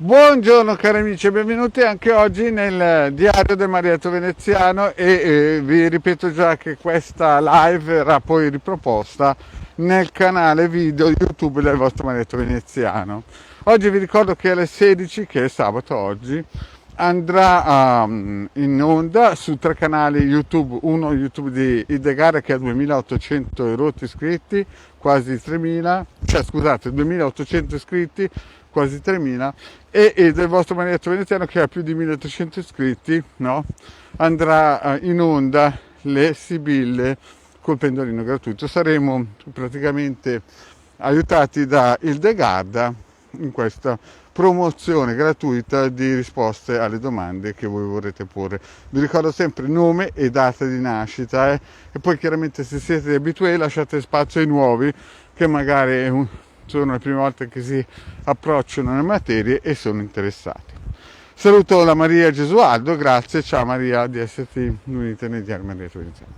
Buongiorno cari amici e benvenuti anche oggi nel diario del Marietto Veneziano e vi ripeto già che questa live verrà poi riproposta nel canale video YouTube del vostro Marietto Veneziano. Oggi vi ricordo che alle 16, che è sabato oggi, andrà in onda su 3 canali YouTube, uno YouTube di Idegare che ha 2800 e rotti iscritti, quasi 3000, 2800 iscritti, quasi 3000, e del vostro Marietto Veneziano che ha più di 1300 iscritti, no? Andrà in onda le Sibille col pendolino gratuito. Saremo praticamente aiutati da Hildegarda in questa promozione gratuita di risposte alle domande che voi vorrete porre. Vi ricordo sempre nome e data di nascita e poi chiaramente se siete abituati lasciate spazio ai nuovi che magari sono le prime volte che si approcciano alle materie e sono interessati. Saluto la Maria Gesualdo, grazie, ciao Maria di esserti unita nel diario Marietto Veneziano.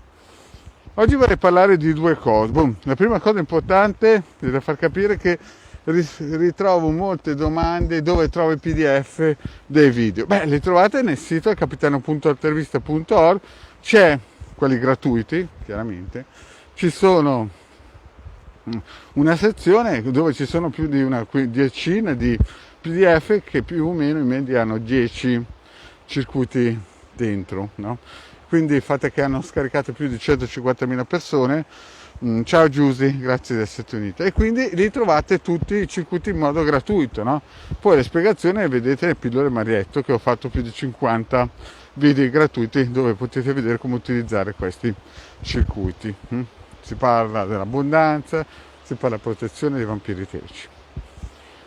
Oggi vorrei parlare di due cose. La prima cosa importante è da far capire che ritrovo molte domande dove trovo i PDF dei video. Le trovate nel sito capitano.intervista.org, c'è quelli gratuiti, chiaramente, ci sono una sezione dove ci sono più di una decina di PDF che più o meno in media hanno 10 circuiti dentro, no? Quindi fate che hanno scaricato più di 150.000 persone. Ciao Giusy, grazie di esserti unita. E quindi li trovate tutti i circuiti in modo gratuito, no? Poi le spiegazioni le vedete nel pillole Marietto, che ho fatto più di 50 video gratuiti dove potete vedere come utilizzare questi circuiti. Si parla dell'abbondanza, si parla della protezione dei vampiri eterici.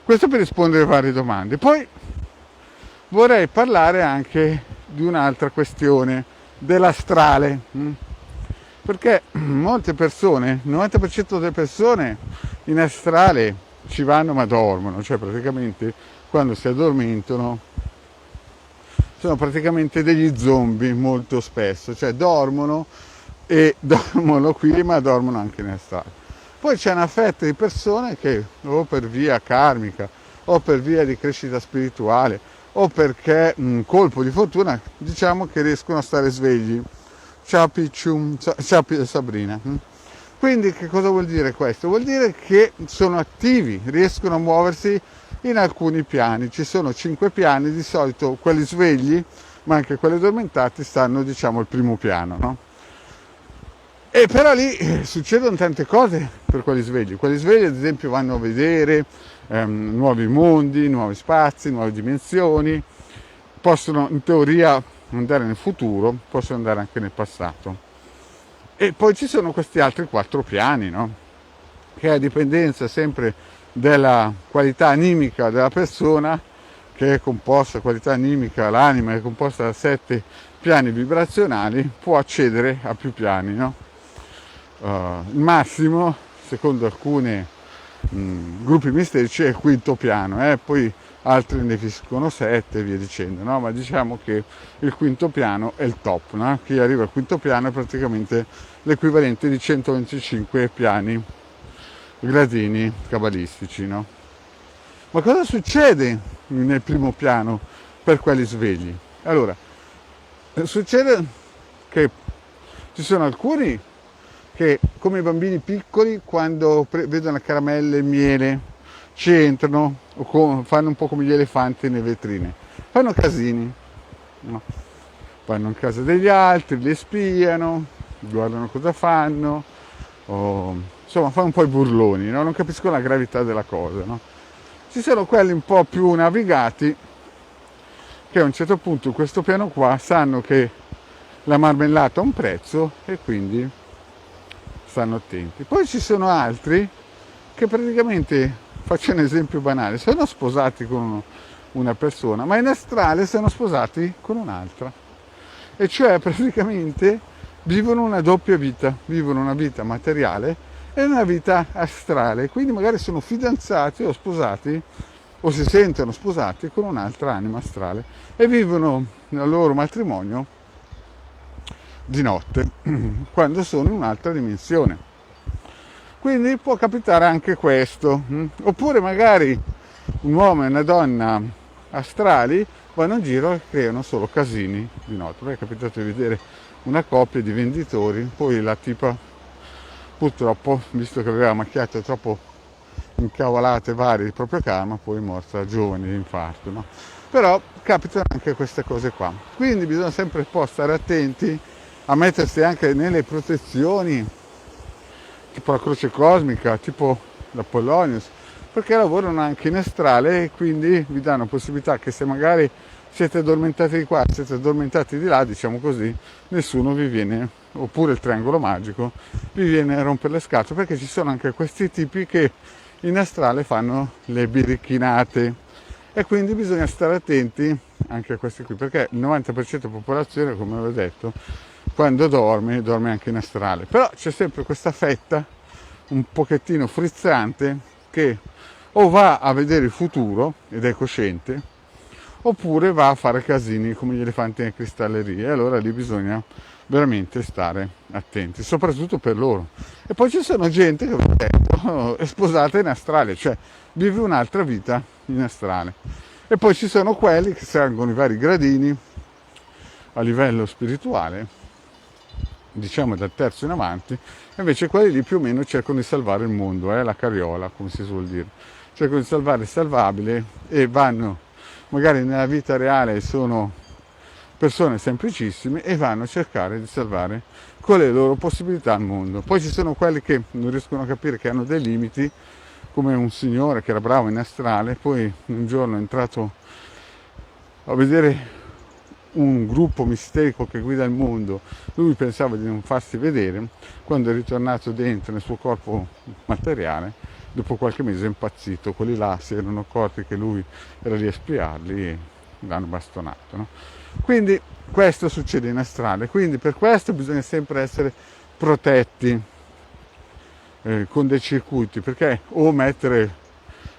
Questo per rispondere a varie domande. Poi vorrei parlare anche di un'altra questione, dell'astrale. Perché molte persone, il 90% delle persone in astrale ci vanno ma dormono, cioè praticamente quando si addormentano sono praticamente degli zombie molto spesso, cioè dormono qui ma dormono anche in astrale. Poi c'è una fetta di persone che o per via karmica o per via di crescita spirituale o perché colpo di fortuna diciamo che riescono a stare svegli. Ciao Picciu, ciao Sabrina. Quindi che cosa vuol dire questo? Vuol dire che sono attivi, riescono a muoversi in alcuni piani. Ci sono 5 piani, di solito quelli svegli, ma anche quelli addormentati stanno diciamo al primo piano, no? E però lì succedono tante cose per quelli svegli. Quelli svegli ad esempio vanno a vedere nuovi mondi, nuovi spazi, nuove dimensioni, possono in teoria andare nel futuro, possono andare anche nel passato. E poi ci sono questi altri 4 piani, no? Che a dipendenza sempre della qualità animica della persona, che è composta, qualità animica, l'anima è composta da 7 piani vibrazionali, può accedere a più piani, no? Il massimo, secondo alcuni gruppi misterici, è il 5° piano, poi altri ne definiscono 7 e via dicendo, no? Ma diciamo che il 5° piano è il top, no? Chi arriva al 5° piano è praticamente l'equivalente di 125 piani gradini cabalistici, no? Ma cosa succede nel primo piano per quelli svegli? Allora, succede che ci sono alcuni che, come i bambini piccoli, quando vedono caramelle e miele, ci entrano o fanno un po' come gli elefanti nelle vetrine, fanno casini, no? Vanno in casa degli altri, li spiano, guardano cosa fanno, insomma fanno un po' i burloni, no? Non capiscono la gravità della cosa, no? Ci sono quelli un po' più navigati che a un certo punto in questo piano qua sanno che la marmellata ha un prezzo e quindi stanno attenti. Poi ci sono altri che praticamente, faccio un esempio banale, sono sposati con una persona, ma in astrale sono sposati con un'altra. E cioè praticamente vivono una doppia vita, vivono una vita materiale e una vita astrale, quindi magari sono fidanzati o sposati o si sentono sposati con un'altra anima astrale e vivono il loro matrimonio di notte, quando sono in un'altra dimensione. Quindi può capitare anche questo. Oppure magari un uomo e una donna astrali vanno in giro e creano solo casini di notte. Mi è capitato di vedere una coppia di venditori, poi la tipa purtroppo, visto che aveva macchiato troppo incavolate varie di proprio karma, poi è morta giovane di infarto, no? Però capitano anche queste cose qua, quindi bisogna sempre un po' stare attenti a mettersi anche nelle protezioni tipo la croce cosmica, tipo l'Apollonius, perché lavorano anche in astrale e quindi vi danno possibilità che se magari siete addormentati di qua, siete addormentati di là, diciamo così, nessuno vi viene, oppure il triangolo magico, vi viene a rompere le scatole, perché ci sono anche questi tipi che in astrale fanno le birichinate e quindi bisogna stare attenti anche a questi qui, perché il 90% della popolazione, come avevo detto, quando dorme anche in astrale, però c'è sempre questa fetta un pochettino frizzante che o va a vedere il futuro ed è cosciente, oppure va a fare casini come gli elefanti nelle cristallerie, e allora lì bisogna veramente stare attenti, soprattutto per loro. E poi ci sono gente che, ho detto, è sposata in astrale, cioè vive un'altra vita in astrale. E poi ci sono quelli che salgono i vari gradini a livello spirituale, diciamo dal terzo in avanti, e invece quelli lì più o meno cercano di salvare il mondo, la carriola, come si suol dire. Cercano di salvare il salvabile e vanno, magari nella vita reale sono persone semplicissime e vanno a cercare di salvare con le loro possibilità il mondo. Poi ci sono quelli che non riescono a capire che hanno dei limiti, come un signore che era bravo in astrale, poi un giorno è entrato a vedere un gruppo misterico che guida il mondo, lui pensava di non farsi vedere, quando è ritornato dentro nel suo corpo materiale, dopo qualche mese è impazzito, quelli là si erano accorti che lui era lì a spiarli e l'hanno bastonato, no? Quindi questo succede in astrale, quindi per questo bisogna sempre essere protetti con dei circuiti, perché o mettere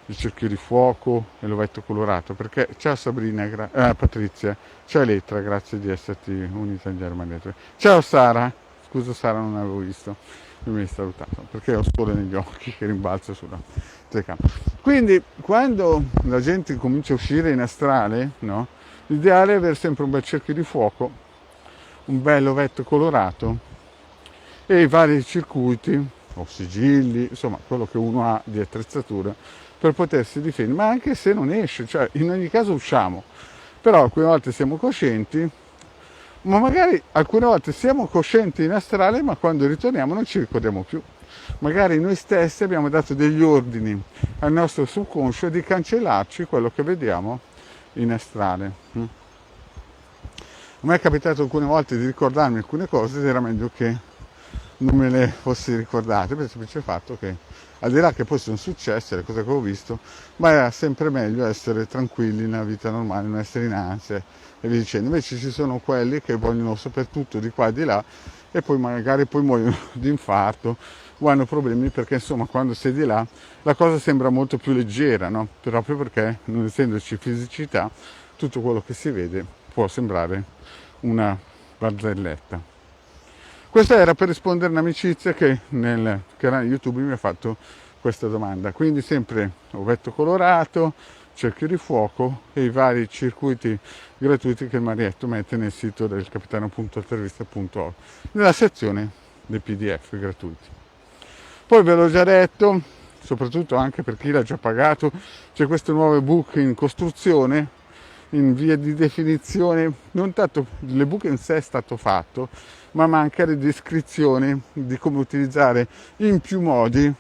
il cerchio di fuoco e l'ovetto colorato, perché ciao Sabrina, Patrizia, ciao Elettra, grazie di esserti unita in Germania. Ciao Sara, scusa Sara, non avevo visto, non mi hai salutato, perché ho sole negli occhi che rimbalza sulla telecamera. Quindi quando la gente comincia a uscire in astrale, no, l'ideale è avere sempre un bel cerchio di fuoco, un bel ovetto colorato e i vari circuiti o sigilli, insomma quello che uno ha di attrezzatura per potersi difendere, ma anche se non esce, cioè in ogni caso usciamo, però alcune volte siamo coscienti, ma magari alcune volte siamo coscienti in astrale, ma quando ritorniamo non ci ricordiamo più. Magari noi stessi abbiamo dato degli ordini al nostro subconscio di cancellarci quello che vediamo in astrale. A me è capitato alcune volte di ricordarmi alcune cose ed era meglio che non me le fossi ricordate, per il semplice fatto che, al di là che poi sono successe le cose che ho visto, ma era sempre meglio essere tranquilli nella vita normale, non essere in ansia e via dicendo. Invece ci sono quelli che vogliono sapere tutto di qua e di là e poi magari poi muoiono di infarto o hanno problemi, perché insomma quando sei di là la cosa sembra molto più leggera, no? Proprio perché non essendoci fisicità tutto quello che si vede può sembrare una barzelletta. Questo era per rispondere a un'amicizia che nel canale YouTube mi ha fatto questa domanda. Quindi sempre ovetto colorato, cerchio di fuoco e i vari circuiti gratuiti che il Marietto mette nel sito del capitano.altervista.org nella sezione dei PDF gratuiti. Poi ve l'ho già detto, soprattutto anche per chi l'ha già pagato, c'è questo nuovo ebook in costruzione, in via di definizione. Non tanto l'ebook in sé è stato fatto, ma manca di descrizione di come utilizzare in più modi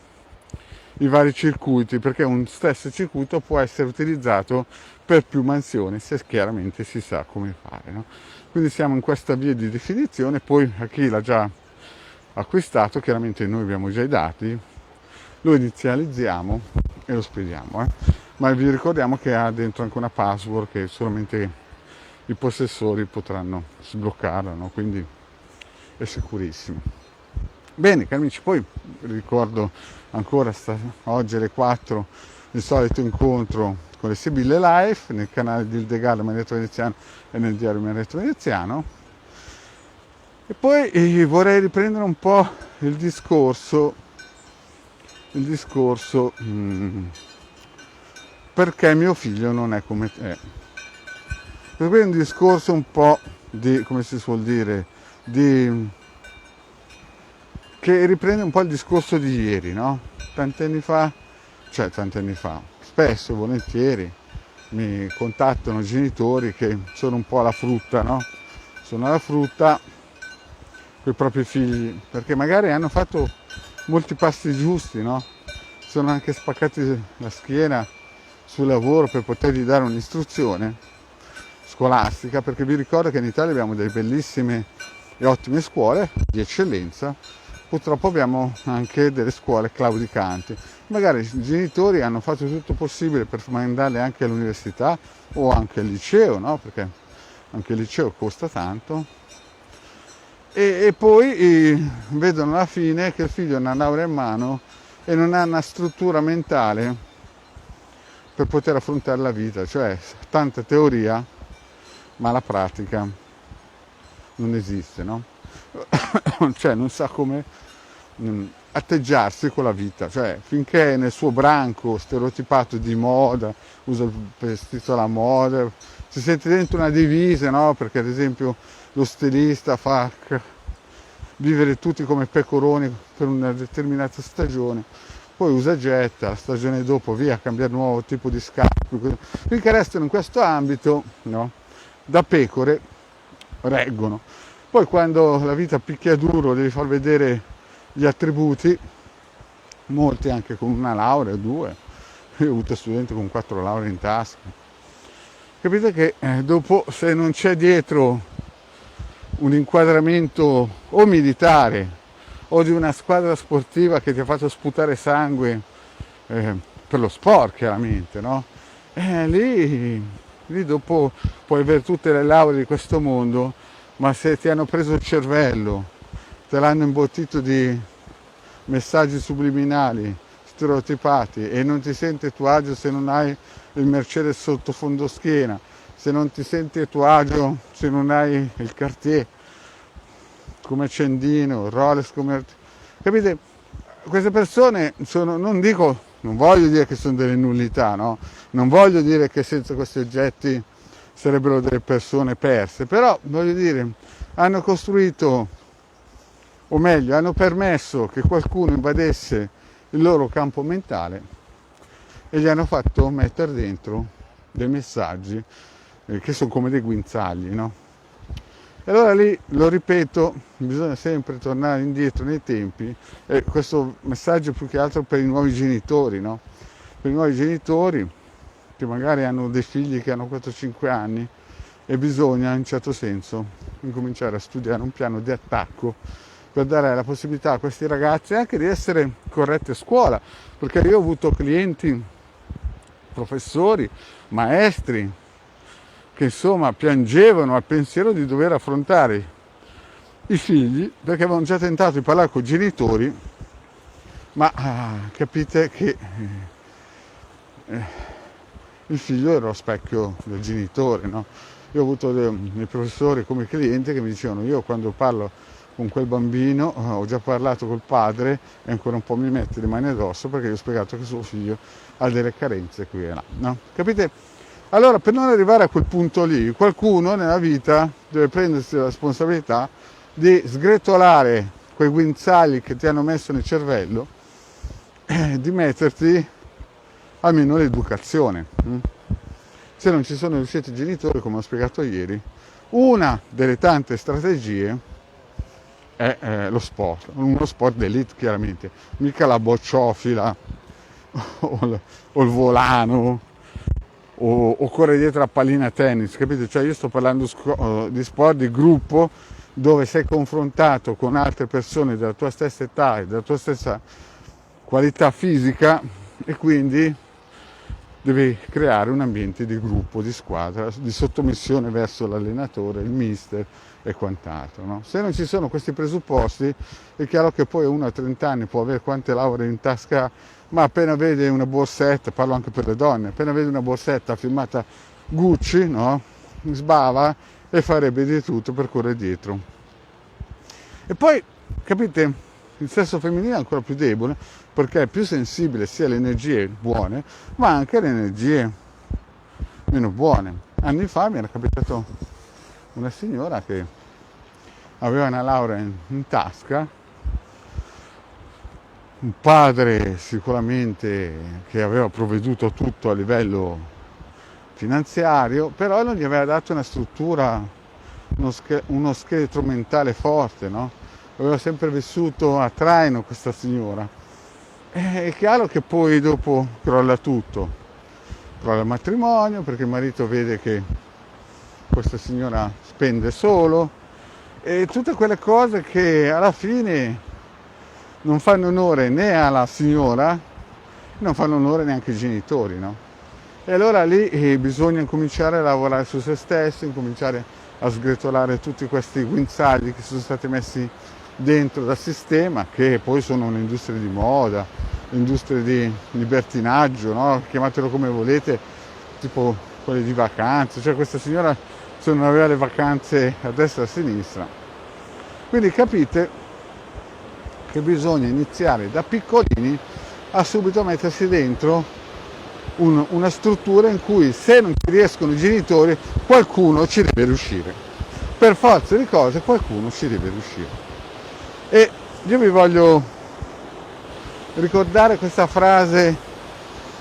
i vari circuiti, perché un stesso circuito può essere utilizzato per più mansioni se chiaramente si sa come fare, no? Quindi siamo in questa via di definizione. Poi a chi l'ha già acquistato, chiaramente noi abbiamo già i dati, lo inizializziamo e lo spediamo, ma vi ricordiamo che ha dentro anche una password che solamente i possessori potranno sbloccarla, no? Quindi è sicurissimo. Bene cari amici, poi ricordo ancora oggi alle 4 il solito incontro con le Sibille Live nel canale di Ildegardo Marietto Veneziano e nel diario Marietto Veneziano. E poi vorrei riprendere un po' il discorso perché mio figlio non è come te. Questo qui è un discorso un po' di, come si suol dire, che riprende un po' il discorso di ieri, no? Tanti anni fa, spesso, volentieri, mi contattano genitori che sono un po' alla frutta, no? Sono alla frutta con i propri figli, perché magari hanno fatto molti passi giusti, no? Sono anche spaccati la schiena sul lavoro per potergli dare un'istruzione scolastica, perché vi ricordo che in Italia abbiamo delle bellissime e ottime scuole di eccellenza, purtroppo abbiamo anche delle scuole claudicanti. Magari i genitori hanno fatto tutto possibile per mandarli anche all'università o anche al liceo, no? Perché anche il liceo costa tanto, e poi vedono alla fine che il figlio ha una laurea in mano e non ha una struttura mentale per poter affrontare la vita, cioè tanta teoria ma la pratica non esiste, no? Cioè non sa come atteggiarsi con la vita, cioè finché è nel suo branco stereotipato di moda, usa il vestito alla moda, si sente dentro una divisa, no? Perché ad esempio lo stilista fa vivere tutti come pecoroni per una determinata stagione, poi usa e getta, la stagione dopo via, cambia nuovo tipo di scarpe, finché restano in questo ambito, no? Da pecore reggono. Poi quando la vita picchia duro devi far vedere gli attributi, molti anche con una laurea, 2, io ho avuto studenti con 4 lauree in tasca. Capite che dopo, se non c'è dietro un inquadramento o militare o di una squadra sportiva che ti ha fatto sputare sangue per lo sport, chiaramente, no? Lì dopo puoi avere tutte le lauree di questo mondo, ma se ti hanno preso il cervello, te l'hanno imbottito di messaggi subliminali, stereotipati, e non ti senti a tuo agio se non hai il Mercedes sotto fondoschiena, se non ti senti a tuo agio se non hai il Cartier come accendino, il Rolex come... Capite? Queste persone sono, non voglio dire che sono delle nullità, no? Non voglio dire che senza questi oggetti sarebbero delle persone perse, però voglio dire, hanno costruito, o meglio, hanno permesso che qualcuno invadesse il loro campo mentale e gli hanno fatto mettere dentro dei messaggi che sono come dei guinzagli, no? E allora lì, lo ripeto, bisogna sempre tornare indietro nei tempi, e questo messaggio più che altro per i nuovi genitori, no? Per i nuovi genitori che magari hanno dei figli che hanno 4-5 anni, e bisogna in certo senso incominciare a studiare un piano di attacco per dare la possibilità a questi ragazzi anche di essere corretti a scuola, perché io ho avuto clienti, professori, maestri, che insomma piangevano al pensiero di dover affrontare i figli perché avevano già tentato di parlare con i genitori, ma capite che il figlio era lo specchio del genitore, no? Io ho avuto dei professori come clienti che mi dicevano: io quando parlo con quel bambino ho già parlato col padre e ancora un po' mi mette le mani addosso perché gli ho spiegato che suo figlio ha delle carenze qui e là, no? Capite? Allora, per non arrivare a quel punto lì, qualcuno nella vita deve prendersi la responsabilità di sgretolare quei guinzagli che ti hanno messo nel cervello e di metterti almeno l'educazione. Se non ci sono riusciti i genitori, come ho spiegato ieri, una delle tante strategie è lo sport, uno sport d'elite chiaramente, mica la bocciofila o il volano, o correre dietro la pallina tennis, capite? Cioè io sto parlando di sport di gruppo dove sei confrontato con altre persone della tua stessa età e della tua stessa qualità fisica, e quindi devi creare un ambiente di gruppo, di squadra, di sottomissione verso l'allenatore, il mister e quant'altro, no? Se non ci sono questi presupposti è chiaro che poi uno a 30 anni può avere quante lauree in tasca, ma appena vede una borsetta, parlo anche per le donne, appena vede una borsetta firmata Gucci, no? Sbava e farebbe di tutto per correre dietro. E poi, capite, il sesso femminile è ancora più debole perché è più sensibile sia alle energie buone ma anche alle energie meno buone. anni fa mi era capitato una signora che aveva una laurea in tasca, un padre sicuramente che aveva provveduto a tutto a livello finanziario, però non gli aveva dato una struttura, uno scheletro mentale forte, no? Aveva sempre vissuto a traino questa signora. È chiaro che poi dopo crolla tutto, crolla il matrimonio perché il marito vede che questa signora spende solo e tutte quelle cose che alla fine non fanno onore né alla signora, non fanno onore neanche ai genitori, no? E allora lì bisogna cominciare a lavorare su se stessi, incominciare a sgretolare tutti questi guinzagli che sono stati messi dentro dal sistema, che poi sono un'industria di moda, industria di libertinaggio, no? Chiamatelo come volete, tipo quelle di vacanze, cioè questa signora se non aveva le vacanze a destra e a sinistra. Quindi capite che bisogna iniziare da piccolini a subito mettersi dentro una struttura in cui se non ci riescono i genitori qualcuno ci deve riuscire, per forza di cose qualcuno ci deve riuscire. E io vi voglio ricordare questa frase,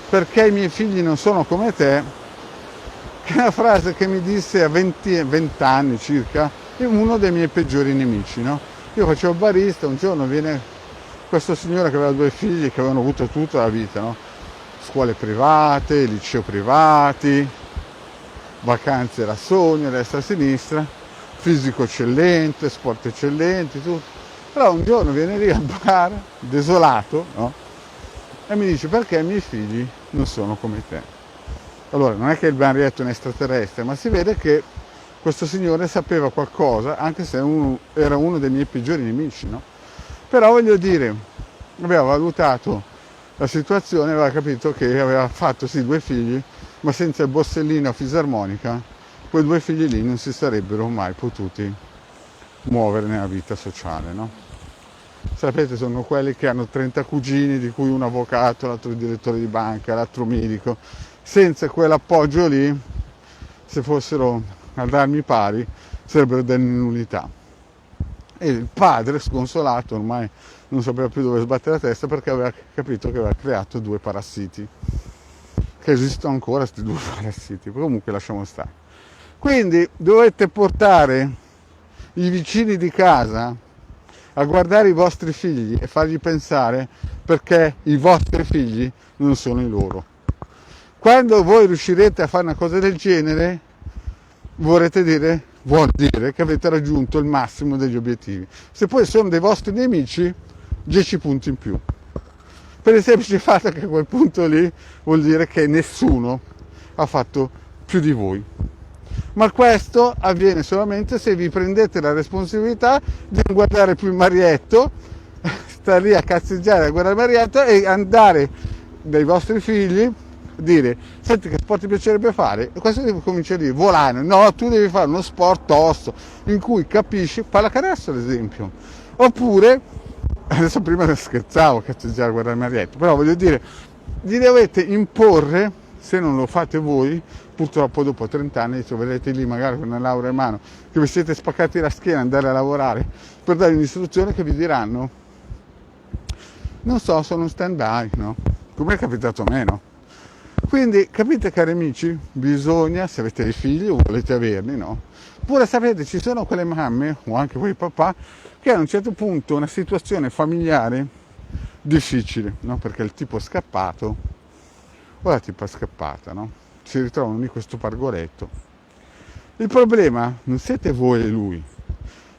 perché i miei figli non sono come te, che è una frase che mi disse a 20 anni circa uno dei miei peggiori nemici, no? Io facevo barista, un giorno viene questo signore che aveva 2 figli che avevano avuto tutta la vita, no? Scuole private, liceo privati, vacanze da sogno, a destra e a sinistra, fisico eccellente, sport eccellenti, tutto. Però un giorno viene lì al bar, desolato, no? E mi dice: perché i miei figli non sono come te? Allora, non è che il Benrietto è un extraterrestre, ma si vede che questo signore sapeva qualcosa, anche se era uno dei miei peggiori nemici, no? Però voglio dire, aveva valutato la situazione, aveva capito che aveva fatto sì 2 figli, ma senza il borsellino a fisarmonica, quei 2 figli lì non si sarebbero mai potuti muovere nella vita sociale, no? Sapete, sono quelli che hanno 30 cugini, di cui un avvocato, l'altro direttore di banca, l'altro medico. Senza quell'appoggio lì, se fossero ad armi pari, sarebbero delle nullità. E il padre, sconsolato, ormai non sapeva più dove sbattere la testa perché aveva capito che aveva creato 2 parassiti. Che esistono ancora questi 2 parassiti, comunque lasciamo stare. Quindi dovete portare i vicini di casa a guardare i vostri figli e fargli pensare perché i vostri figli non sono i loro. Quando voi riuscirete a fare una cosa del genere, vuol dire che avete raggiunto il massimo degli obiettivi. Se poi sono dei vostri nemici, 10 punti in più. Per il semplice fatto che a quel punto lì vuol dire che nessuno ha fatto più di voi. Ma questo avviene solamente se vi prendete la responsabilità di non guardare più il Marietto, stare lì a cazzeggiare a guardare il Marietto e andare dai vostri figli, dire: senti, che sport ti piacerebbe fare? E questo devi cominciare a dire: volano. No, tu devi fare uno sport tosto in cui capisci, pallacanestro ad esempio, oppure, adesso prima scherzavo cazzeggiare a guardare il Marietto, però voglio dire, gli dovete imporre. Se non lo fate voi, purtroppo dopo 30 anni troverete lì magari con una laurea in mano che vi siete spaccati la schiena andare a lavorare per dare un'istruzione che vi diranno: non so, sono un stand-by, no? Come è capitato a me, no? Quindi capite, cari amici, bisogna, se avete dei figli o volete averli, no? Pure sapete, ci sono quelle mamme o anche quei papà che a un certo punto una situazione familiare difficile, no? Perché il tipo è scappato o la tipa è scappata, no? Si ritrovano lì questo pargoletto. Il problema non siete voi e lui,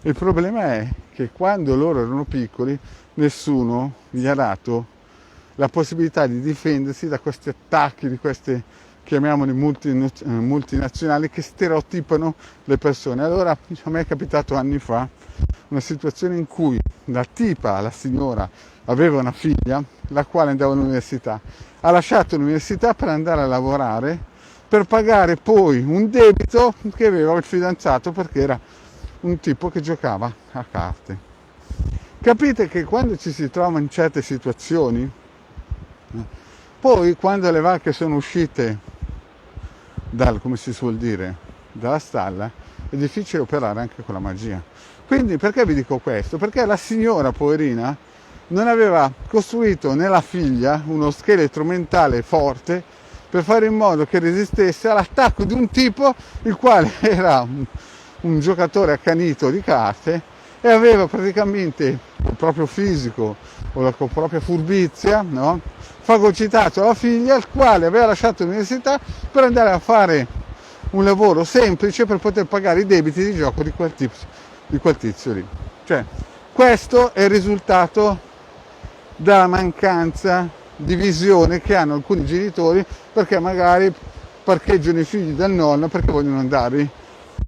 il problema è che quando loro erano piccoli nessuno gli ha dato la possibilità di difendersi da questi attacchi di queste, chiamiamoli multinazionali, che stereotipano le persone. Allora a me è capitato anni fa una situazione in cui la tipa, la signora, aveva una figlia la quale andava all'università, ha lasciato l'università per andare a lavorare per pagare poi un debito che aveva il fidanzato, perché era un tipo che giocava a carte. Capite che quando ci si trova in certe situazioni, poi quando le vacche sono uscite come si suol dire, dalla stalla, è difficile operare anche con la magia. Quindi perché vi dico questo? Perché la signora poverina non aveva costruito nella figlia uno scheletro mentale forte per fare in modo che resistesse all'attacco di un tipo il quale era un giocatore accanito di carte e aveva praticamente il proprio fisico o la propria furbizia, no? Fagocitato la figlia, il quale aveva lasciato l'università per andare a fare un lavoro semplice per poter pagare i debiti di gioco di quel tizio lì. Cioè, questo è il risultato della mancanza di visione che hanno alcuni genitori, perché magari parcheggiano i figli dal nonno perché vogliono andare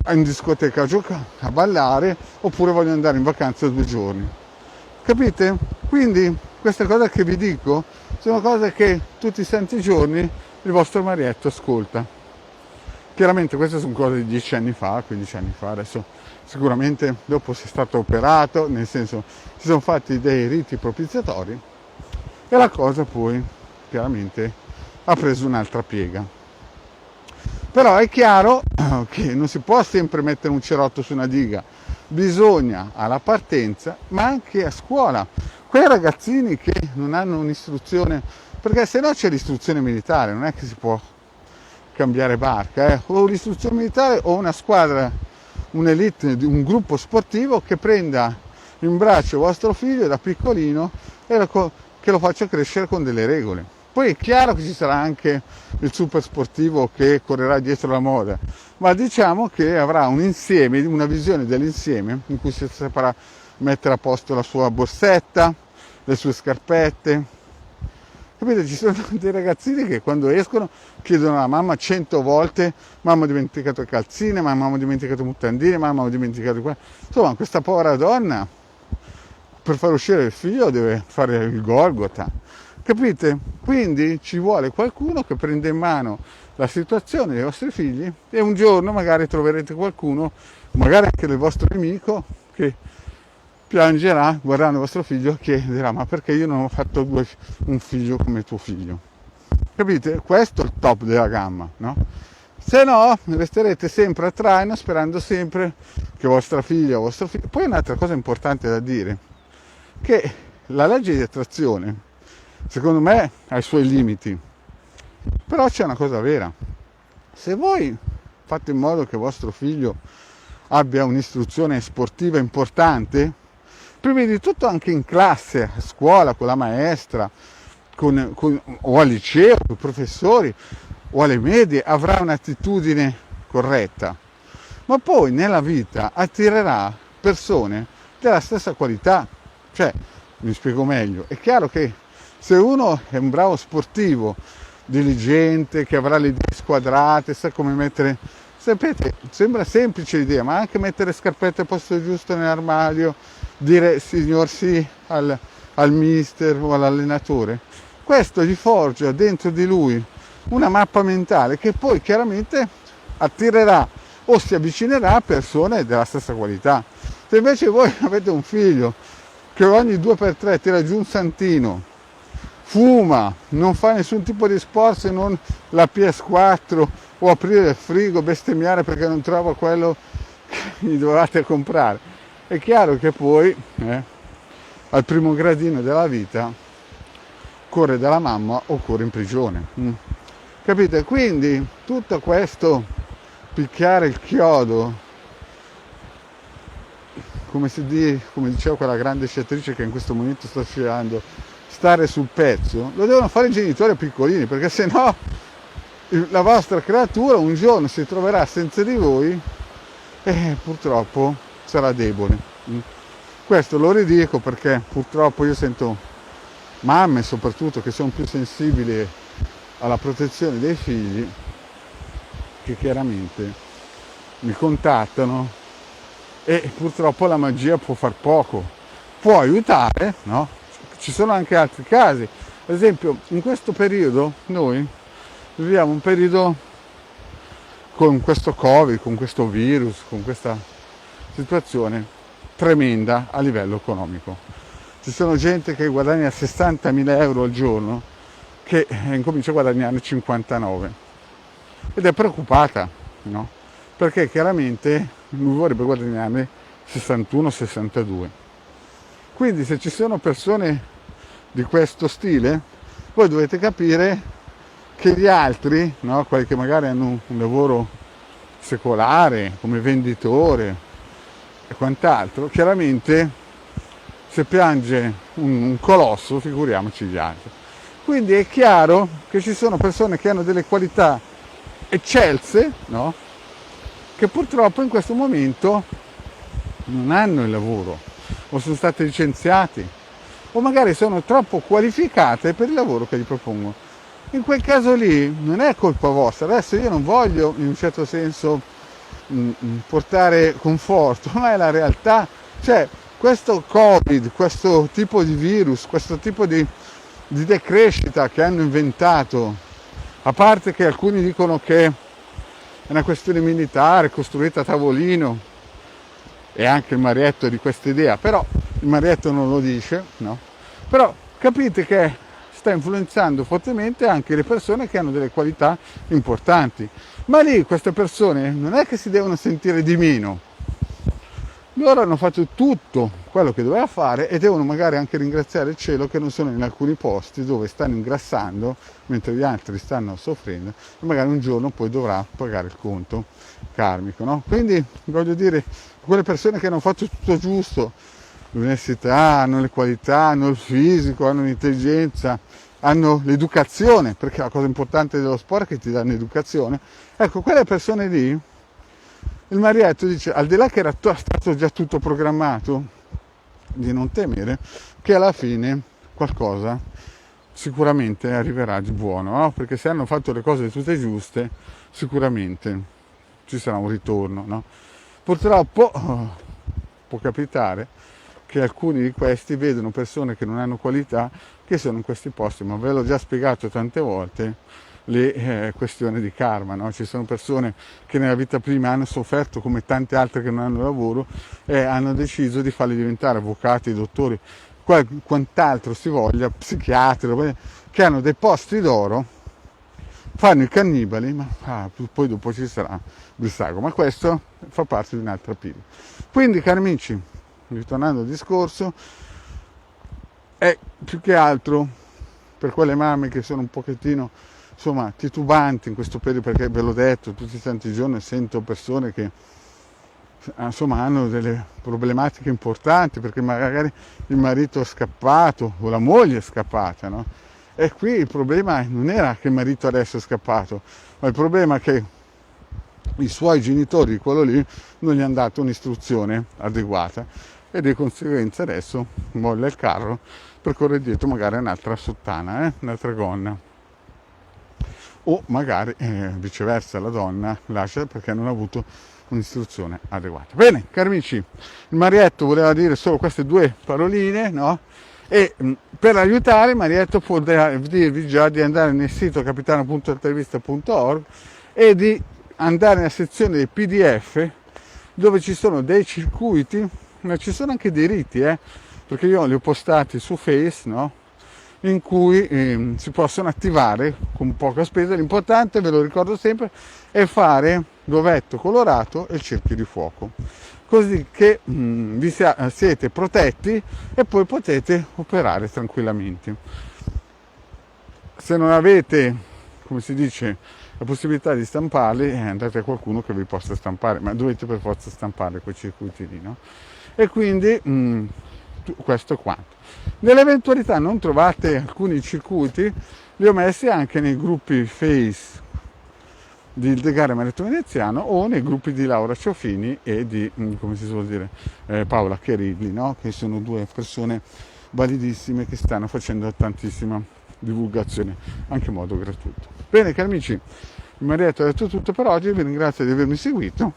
in discoteca a giocare, a ballare, oppure vogliono andare in vacanza 2 giorni. Capite? Quindi queste cose che vi dico sono cose che tutti i santi giorni il vostro marietto ascolta. Chiaramente queste sono cose di 10 anni fa, 15 anni fa, adesso sicuramente dopo si è stato operato, nel senso si sono fatti dei riti propiziatori e la cosa poi chiaramente ha preso un'altra piega. Però è chiaro che non si può sempre mettere un cerotto su una diga, bisogna alla partenza, ma anche a scuola, quei ragazzini che non hanno un'istruzione, perché se no c'è l'istruzione militare, non è che si può cambiare barca, o l'istruzione militare o una squadra, un'elite, un gruppo sportivo che prenda in braccio vostro figlio da piccolino e che lo faccia crescere con delle regole. Poi è chiaro che ci sarà anche il super sportivo che correrà dietro la moda, ma diciamo che avrà un insieme, una visione dell'insieme in cui si saprà mettere a posto la sua borsetta, le sue scarpette. Capite? Ci sono dei ragazzini che quando escono chiedono alla mamma 100 volte: mamma ho dimenticato le calzine, mamma ho dimenticato le mutandine, mamma ho dimenticato qua. Insomma, questa povera donna per far uscire il figlio deve fare il Golgota. Capite? Quindi ci vuole qualcuno che prende in mano la situazione dei vostri figli e un giorno magari troverete qualcuno, magari anche del vostro nemico, che piangerà guardando il vostro figlio e chiederà: ma perché io non ho fatto un figlio come tuo figlio? Capite? Questo è il top della gamma, no? Se no resterete sempre a traino sperando sempre che vostra figlia o vostro figlio... Poi un'altra cosa importante da dire, che la legge di attrazione secondo me ha i suoi limiti, però c'è una cosa vera: se voi fate in modo che vostro figlio abbia un'istruzione sportiva importante, prima di tutto anche in classe, a scuola, con la maestra, o al liceo, con i professori, o alle medie, avrà un'attitudine corretta, ma poi nella vita attirerà persone della stessa qualità. Cioè, mi spiego meglio, è chiaro che se uno è un bravo sportivo, diligente, che avrà le idee squadrate, sa come mettere... Sapete, sembra semplice l'idea, ma anche mettere scarpette al posto giusto nell'armadio, dire signor sì al mister o all'allenatore, questo gli forgia dentro di lui una mappa mentale che poi chiaramente attirerà o si avvicinerà a persone della stessa qualità. Se invece voi avete un figlio che ogni 2x3 tira giù un santino, fuma, non fa nessun tipo di sport se non la PS4 o aprire il frigo, bestemmiare perché non trova quello che gli dovevate comprare, è chiaro che poi al primo gradino della vita corre dalla mamma o corre in prigione. Capite? Quindi tutto questo picchiare il chiodo, come diceva quella grande sciatrice che in questo momento sta sciando, stare sul pezzo, lo devono fare i genitori piccolini, perché sennò la vostra creatura un giorno si troverà senza di voi e purtroppo sarà debole. Questo lo ridico perché purtroppo io sento mamme soprattutto che sono più sensibili alla protezione dei figli, che chiaramente mi contattano, e purtroppo la magia può far poco, può aiutare, no? Ci sono anche altri casi, ad esempio in questo periodo noi viviamo un periodo con questo Covid, con questo virus, con questa situazione tremenda a livello economico. Ci sono gente che guadagna 60.000 euro al giorno che incomincia a guadagnare 59. ed è preoccupata, no? Perché chiaramente lui vorrebbe guadagnare 61-62. Quindi se ci sono persone di questo stile, voi dovete capire che gli altri, no? Quelli che magari hanno un lavoro secolare come venditore e quant'altro, chiaramente se piange un colosso, figuriamoci gli altri. Quindi è chiaro che ci sono persone che hanno delle qualità eccelse, no? Che purtroppo in questo momento non hanno il lavoro, o sono state licenziati, o magari sono troppo qualificate per il lavoro che gli propongono. In quel caso lì non è colpa vostra. Adesso io non voglio in un certo senso portare conforto, ma è la realtà. Cioè, questo Covid, questo tipo di virus, questo tipo di decrescita che hanno inventato, a parte che alcuni dicono che è una questione militare costruita a tavolino, e anche il Marietto è di questa idea, però il Marietto non lo dice, no? Però capite che sta influenzando fortemente anche le persone che hanno delle qualità importanti. Ma lì queste persone non è che si devono sentire di meno. Loro hanno fatto tutto quello che doveva fare e devono magari anche ringraziare il cielo che non sono in alcuni posti dove stanno ingrassando mentre gli altri stanno soffrendo e magari un giorno poi dovrà pagare il conto karmico, no? Quindi voglio dire, quelle persone che hanno fatto tutto giusto, l'università, hanno le qualità, hanno il fisico, hanno l'intelligenza, hanno l'educazione, perché la cosa importante dello sport è che ti danno educazione. Ecco, quelle persone lì, il Marietto dice, al di là che era stato già tutto programmato, di non temere che alla fine qualcosa sicuramente arriverà di buono, no? Perché se hanno fatto le cose tutte giuste, sicuramente ci sarà un ritorno, no? Purtroppo può capitare che alcuni di questi vedono persone che non hanno qualità che sono in questi posti, ma ve l'ho già spiegato tante volte, le questioni di karma, no? Ci sono persone che nella vita prima hanno sofferto come tante altre che non hanno lavoro e hanno deciso di farli diventare avvocati, dottori, quant'altro si voglia, psichiatri, che hanno dei posti d'oro, fanno i cannibali, ma poi dopo ci sarà il sago. Ma questo fa parte di un'altra pila. Quindi, cari amici, ritornando al discorso, è più che altro per quelle mamme che sono un pochettino insomma titubanti in questo periodo, perché ve l'ho detto, tutti i santi giorni sento persone che insomma hanno delle problematiche importanti perché magari il marito è scappato o la moglie è scappata, no? E qui il problema non era che il marito adesso è scappato, ma il problema è che i suoi genitori, quello lì, non gli hanno dato un'istruzione adeguata e di conseguenza adesso molla il carro per correre dietro magari un'altra sottana, un'altra gonna. O magari viceversa la donna lascia perché non ha avuto un'istruzione adeguata. Bene, cari amici, il Marietto voleva dire solo queste due paroline, no? E per aiutare Marietto può dirvi già di andare nel sito capitano.intervista.org e di andare nella sezione dei PDF dove ci sono dei circuiti, ma ci sono anche dei riti, perché io li ho postati su Face, no? In cui si possono attivare con poca spesa. L'importante, ve lo ricordo sempre, è fare l'ovetto colorato e il cerchio di fuoco, così che siete protetti e poi potete operare tranquillamente. Se non avete, come si dice, la possibilità di stamparli, andate a qualcuno che vi possa stampare, ma dovete per forza stampare quei circuiti lì, no? E quindi questo è quanto. Nell'eventualità non trovate alcuni circuiti, li ho messi anche nei gruppi Face di Ildegare Marietto Veneziano o nei gruppi di Laura Ciofini e di, come si suol dire, Paola Cherilli, no? Che sono due persone validissime che stanno facendo tantissima divulgazione anche in modo gratuito. Bene, cari amici, il Marietto ha detto tutto per oggi, vi ringrazio di avermi seguito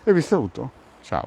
e vi saluto. Ciao.